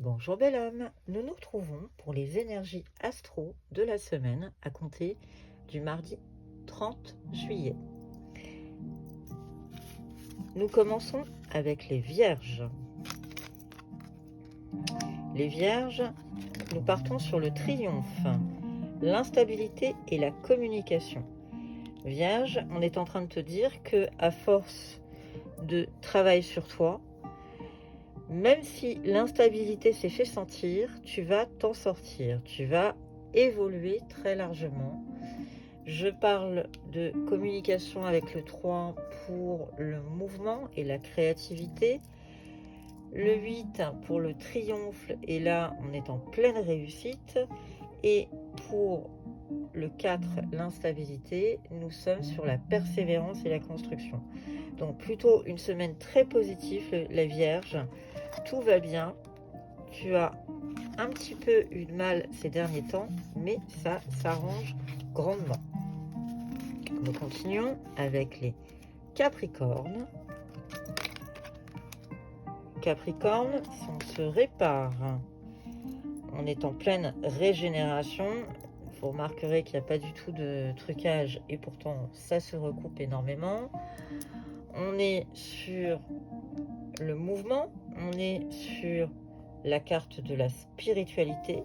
Bonjour bel homme, nous nous retrouvons pour les énergies astro de la semaine à compter du mardi 30 juillet. Nous commençons avec les vierges. Les vierges, nous partons sur le triomphe, l'instabilité et la communication. Vierge, on est en train de te dire que à force de travail sur toi, même si l'instabilité s'est fait sentir, tu vas t'en sortir, tu vas évoluer très largement. Je parle de communication avec le 3 pour le mouvement et la créativité. Le 8 pour le triomphe, et là on est en pleine réussite. Et pour le 4, l'instabilité, nous sommes sur la persévérance et la construction. Donc plutôt une semaine très positive, la Vierge. Tout va bien. Tu as un petit peu eu de mal ces derniers temps, mais ça s'arrange grandement. Nous continuons avec les Capricornes. Capricorne, si on se répare, on est en pleine régénération. Vous remarquerez qu'il n'y a pas du tout de trucage et pourtant ça se recoupe énormément. On est sur le mouvement, on est sur la carte de la spiritualité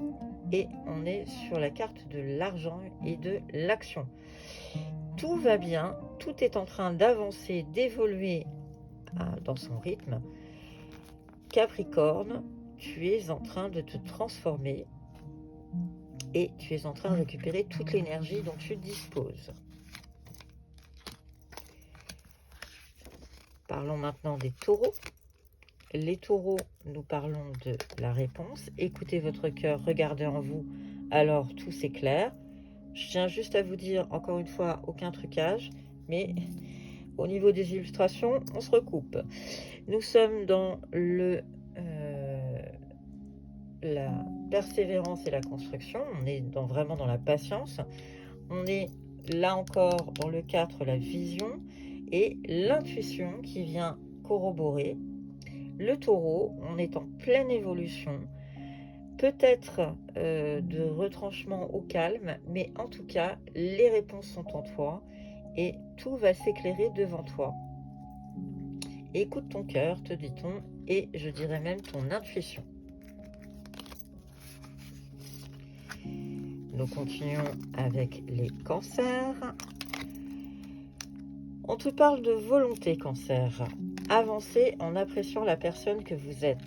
et on est sur la carte de l'argent et de l'action. Tout va bien, tout est en train d'avancer, d'évoluer dans son rythme. Capricorne, tu es en train de te transformer et tu es en train de récupérer toute l'énergie dont tu disposes. Parlons maintenant des taureaux. Les taureaux, nous parlons de la réponse. Écoutez votre cœur, regardez en vous, alors tout s'éclaire. Je tiens juste à vous dire, encore une fois, aucun trucage, mais au niveau des illustrations, on se recoupe. Nous sommes dans la persévérance et la construction, on est vraiment dans la patience. On est là encore dans le 4, la vision et l'intuition qui vient corroborer. Le taureau, on est en pleine évolution, peut-être de retranchement au calme, mais en tout cas, les réponses sont en toi et tout va s'éclairer devant toi. Écoute ton cœur, te dit-on, et je dirais même ton intuition. Nous continuons avec les cancers. On te parle de volonté, cancer. Avancez en appréciant la personne que vous êtes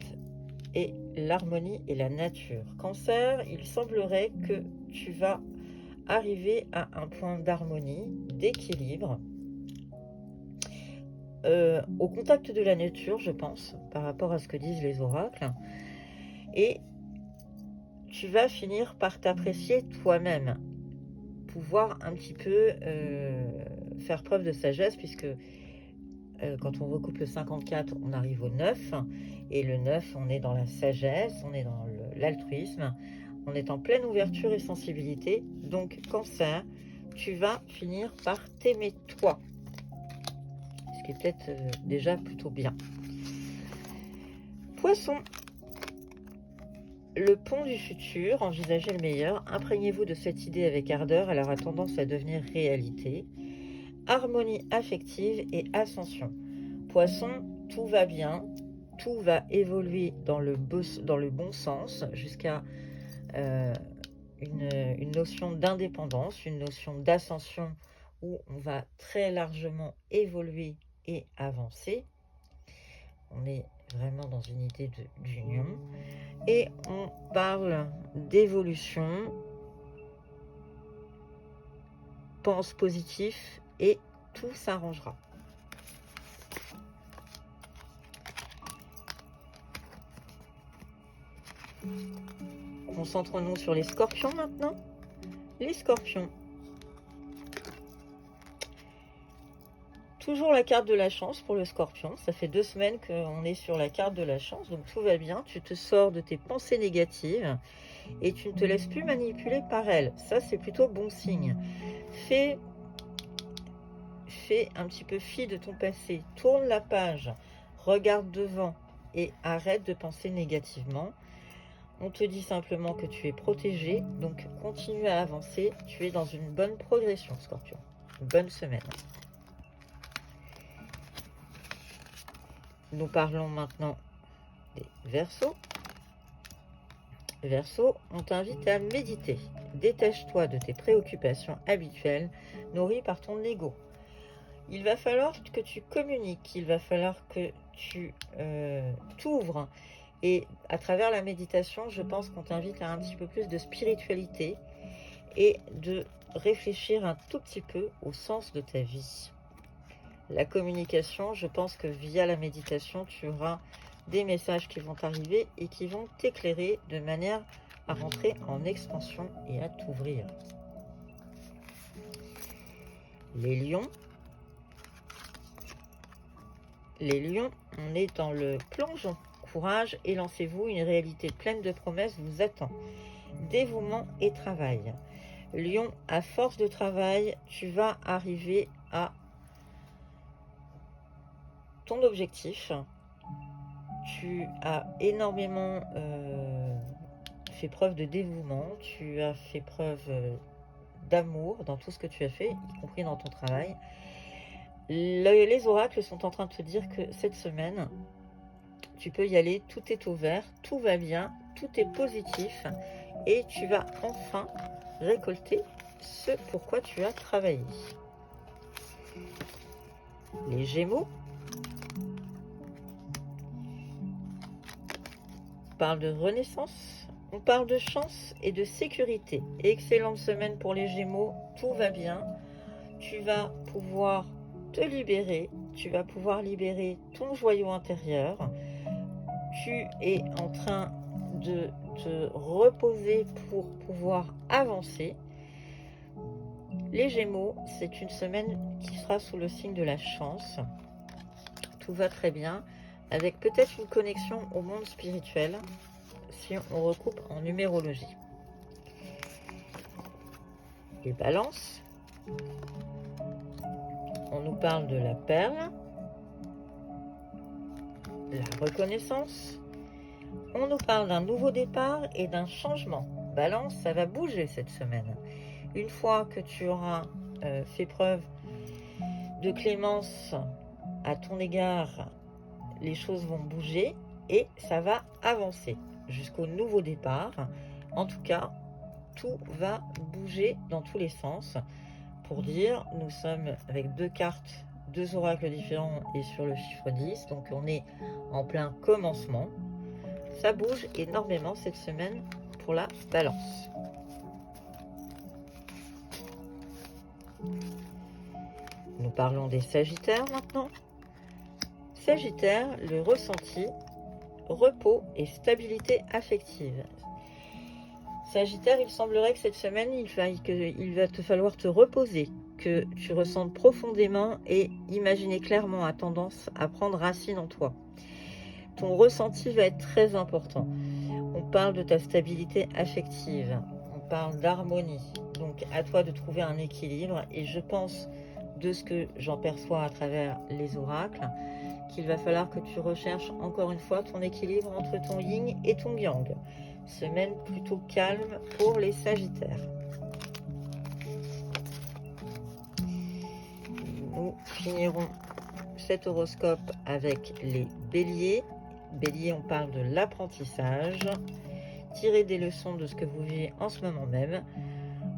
et l'harmonie et la nature. Cancer, il semblerait que tu vas arriver à un point d'harmonie, d'équilibre, au contact de la nature, je pense, par rapport à ce que disent les oracles. Et tu vas finir par t'apprécier toi-même, pouvoir un petit peu faire preuve de sagesse, puisque quand on recoupe le 54, on arrive au 9, et le 9, on est dans la sagesse, on est dans l'altruisme, on est en pleine ouverture et sensibilité. Donc cancer, tu vas finir par t'aimer toi, ce qui est peut-être déjà plutôt bien. Poisson, le pont du futur, envisagez le meilleur, imprégnez-vous de cette idée avec ardeur, elle aura tendance à devenir réalité. Harmonie affective et ascension. Poisson, tout va bien, tout va évoluer dans le bon sens jusqu'à une notion d'indépendance, une notion d'ascension où on va très largement évoluer et avancer. On est vraiment dans une idée d'union. Et on parle d'évolution, pense positif et tout s'arrangera. Concentrons-nous sur les scorpions maintenant. Les scorpions. Toujours la carte de la chance pour le scorpion. Ça fait 2 semaines qu'on est sur la carte de la chance, donc tout va bien. Tu te sors de tes pensées négatives et tu ne te laisses plus manipuler par elles. Ça, c'est plutôt bon signe. Fais un petit peu fi de ton passé. Tourne la page, regarde devant et arrête de penser négativement. On te dit simplement que tu es protégé, donc continue à avancer. Tu es dans une bonne progression, Scorpion. Une bonne semaine. Nous parlons maintenant des Verseaux. Verseau, on t'invite à méditer. Détache-toi de tes préoccupations habituelles, nourries par ton ego. Il va falloir que tu communiques, il va falloir que tu t'ouvres. Et à travers la méditation, je pense qu'on t'invite à un petit peu plus de spiritualité et de réfléchir un tout petit peu au sens de ta vie. La communication, je pense que via la méditation, tu auras des messages qui vont t'arriver et qui vont t'éclairer de manière à rentrer en expansion et à t'ouvrir. Les lions. Les lions, on est dans le plongeon. Courage et lancez-vous, une réalité pleine de promesses vous attend. Dévouement et travail. Lion, à force de travail, tu vas arriver à ton objectif. Tu as énormément fait preuve de dévouement, tu as fait preuve d'amour dans tout ce que tu as fait, y compris dans ton travail. Les oracles sont en train de te dire que cette semaine, tu peux y aller, tout est au vert, tout va bien, tout est positif et tu vas enfin récolter ce pourquoi tu as travaillé. Les Gémeaux. On parle de renaissance, on parle de chance et de sécurité. Excellente semaine pour les Gémeaux, tout va bien. Tu vas pouvoir te libérer, tu vas pouvoir libérer ton joyau intérieur. Tu es en train de te reposer pour pouvoir avancer. Les Gémeaux, c'est une semaine qui sera sous le signe de la chance. Tout va très bien, avec peut-être une connexion au monde spirituel, si on recoupe en numérologie. Les Balances. On nous parle de la perle, la reconnaissance. On nous parle d'un nouveau départ et d'un changement. Balance, ça va bouger cette semaine. Une fois que tu auras fait preuve de clémence à ton égard, les choses vont bouger et ça va avancer jusqu'au nouveau départ. En tout cas, tout va bouger dans tous les sens. Pour dire, nous sommes avec deux cartes, deux oracles différents et sur le chiffre 10, donc on est en plein commencement. Ça bouge énormément cette semaine pour la Balance. Nous parlons des Sagittaires maintenant. Sagittaire, le ressenti, repos et stabilité affective. Sagittaire, il semblerait que cette semaine, il va te falloir te reposer, que tu ressentes profondément et imaginer clairement a tendance à prendre racine en toi. Ton ressenti va être très important. On parle de ta stabilité affective, on parle d'harmonie. Donc à toi de trouver un équilibre et je pense, de ce que j'en perçois à travers les oracles, qu'il va falloir que tu recherches encore une fois ton équilibre entre ton yin et ton yang. Semaine plutôt calme pour les Sagittaires. Nous finirons cet horoscope avec les Béliers. Bélier, on parle de l'apprentissage. Tirez des leçons de ce que vous vivez en ce moment même.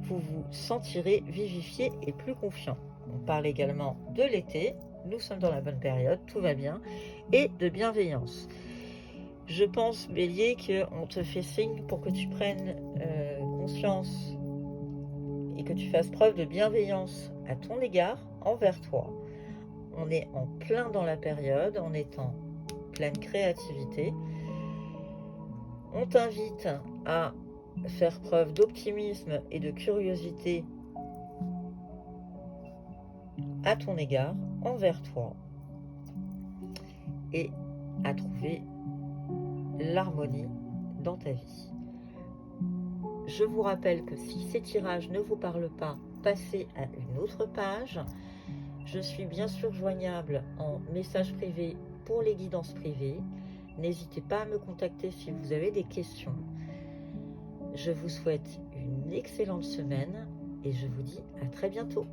Vous vous sentirez vivifié et plus confiant. On parle également de l'été. Nous sommes dans la bonne période, tout va bien. Et de bienveillance. Je pense, Bélier, qu'on te fait signe pour que tu prennes conscience et que tu fasses preuve de bienveillance à ton égard, envers toi. On est en plein dans la période, on est en pleine créativité. On t'invite à faire preuve d'optimisme et de curiosité à ton égard, envers toi, et à trouver l'harmonie dans ta vie. Je vous rappelle que si ces tirages ne vous parlent pas, passez à une autre page. Je suis bien sûr joignable en message privé pour les guidances privées. N'hésitez pas à me contacter si vous avez des questions. Je vous souhaite une excellente semaine et je vous dis à très bientôt.